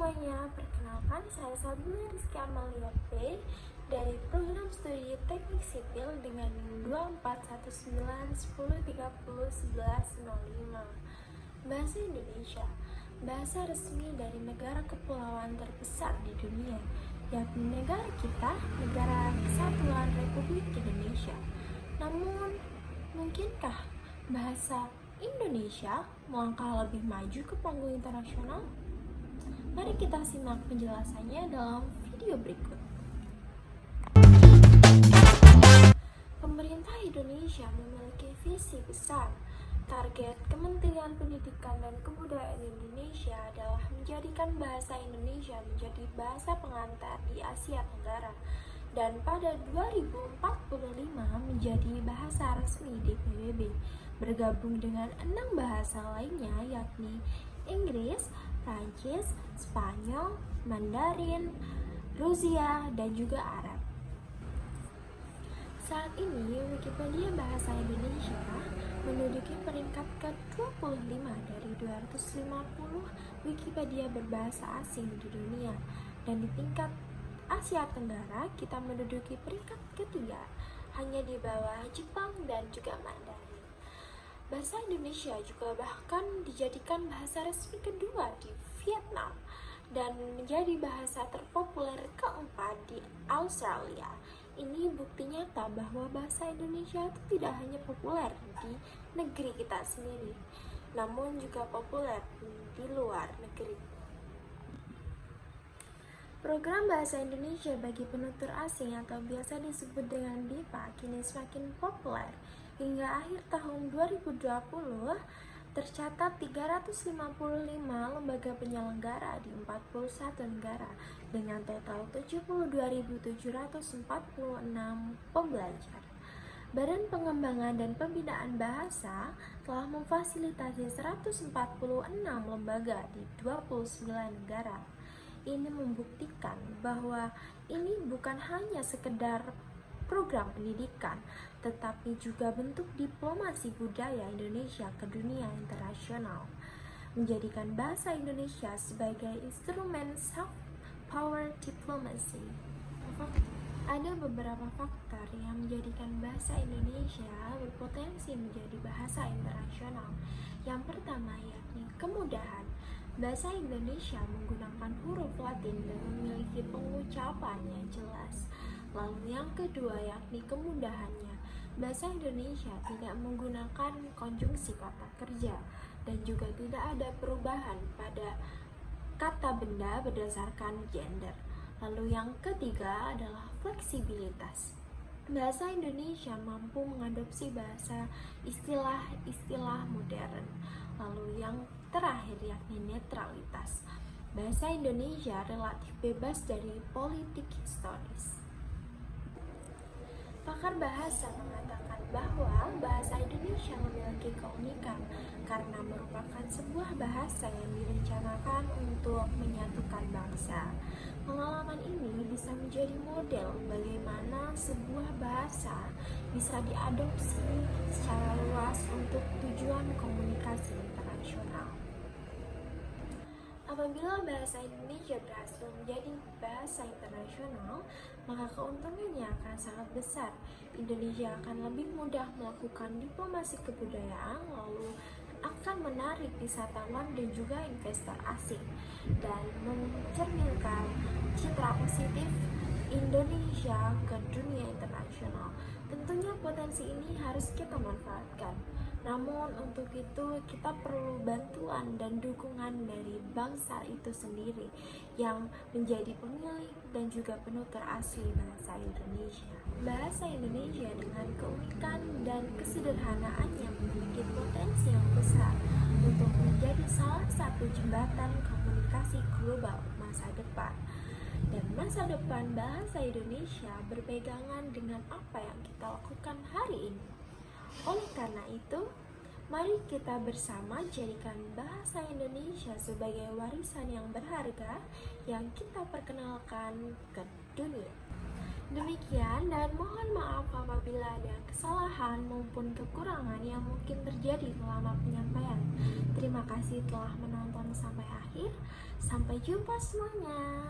semuanya, perkenalkan saya Sabina Rizky Amalia P dari Program Studi Teknik Sipil dengan NIM 241910301105. Bahasa Indonesia, bahasa resmi dari negara kepulauan terbesar di dunia, yakni negara kita, Negara Kesatuan Republik Indonesia. Namun, mungkinkah bahasa Indonesia melangkah lebih maju ke panggung internasional? Mari kita simak penjelasannya dalam video berikut. Pemerintah Indonesia memiliki visi besar. Target Kementerian Pendidikan dan Kebudayaan Indonesia adalah menjadikan bahasa Indonesia menjadi bahasa pengantar di Asia Tenggara dan pada 2045 menjadi bahasa resmi di PBB, bergabung dengan 6 bahasa lainnya yakni Inggris, Prancis, Spanyol, Mandarin, Rusia, dan juga Arab. Saat ini, Wikipedia Bahasa Indonesia menduduki peringkat ke-25 dari 250 Wikipedia berbahasa asing di dunia, dan di tingkat Asia Tenggara kita menduduki peringkat ketiga, hanya di bawah Jepang dan juga Mandarin. Bahasa Indonesia juga bahkan dijadikan bahasa resmi kedua di Vietnam dan menjadi bahasa terpopuler keempat di Australia. Ini bukti nyata bahwa bahasa Indonesia itu tidak hanya populer di negeri kita sendiri, namun juga populer di luar negeri. Program Bahasa Indonesia bagi penutur asing atau biasa disebut dengan BIPA kini semakin populer. Hingga akhir tahun 2020, tercatat 355 lembaga penyelenggara di 41 negara dengan total 72.746 pembelajar. Badan Pengembangan dan Pembinaan Bahasa telah memfasilitasi 146 lembaga di 29 negara. Ini membuktikan bahwa ini bukan hanya sekedar program pendidikan, tetapi juga bentuk diplomasi budaya Indonesia ke dunia internasional, menjadikan bahasa Indonesia sebagai instrumen soft power diplomacy. Ada beberapa faktor yang menjadikan bahasa Indonesia berpotensi menjadi bahasa internasional. Yang pertama yakni kemudahan. Bahasa Indonesia menggunakan huruf Latin dan memiliki pengucapan yang jelas. Lalu yang kedua yakni kemudahannya. Bahasa Indonesia tidak menggunakan konjungsi kata kerja dan juga tidak ada perubahan pada kata benda berdasarkan gender. Lalu yang ketiga adalah fleksibilitas. Bahasa Indonesia mampu mengadopsi bahasa istilah-istilah modern. Lalu yang terakhir yakni netralitas. Bahasa Indonesia relatif bebas dari politik historis. Pakar bahasa mengatakan bahwa bahasa Indonesia memiliki keunikan karena merupakan sebuah bahasa yang direncanakan untuk menyatukan bangsa. Pengalaman ini bisa menjadi model bagaimana sebuah bahasa bisa diadopsi secara luas untuk tujuan komunikasi internasional. Apabila bahasa Indonesia berhasil menjadi bahasa internasional, maka keuntungannya akan sangat besar. Indonesia akan lebih mudah melakukan diplomasi kebudayaan, lalu akan menarik wisatawan dan juga investor asing, dan mencerminkan citra positif Indonesia ke dunia internasional. Tentunya potensi ini harus kita manfaatkan. Namun untuk itu kita perlu bantuan dan dukungan dari bangsa itu sendiri yang menjadi pemilik dan juga penutur asli bahasa Indonesia. Bahasa Indonesia dengan keunikan dan kesederhanaannya memiliki potensi yang besar untuk menjadi salah satu jembatan komunikasi global masa depan. Dan masa depan bahasa Indonesia berpegangan dengan apa yang kita lakukan hari ini. Oleh karena itu, mari kita bersama jadikan bahasa Indonesia sebagai warisan yang berharga yang kita perkenalkan ke dunia. Demikian dan mohon maaf apabila apabila ada kesalahan maupun kekurangan yang mungkin terjadi selama penyampaian. Terima kasih telah menonton sampai akhir. Sampai jumpa semuanya.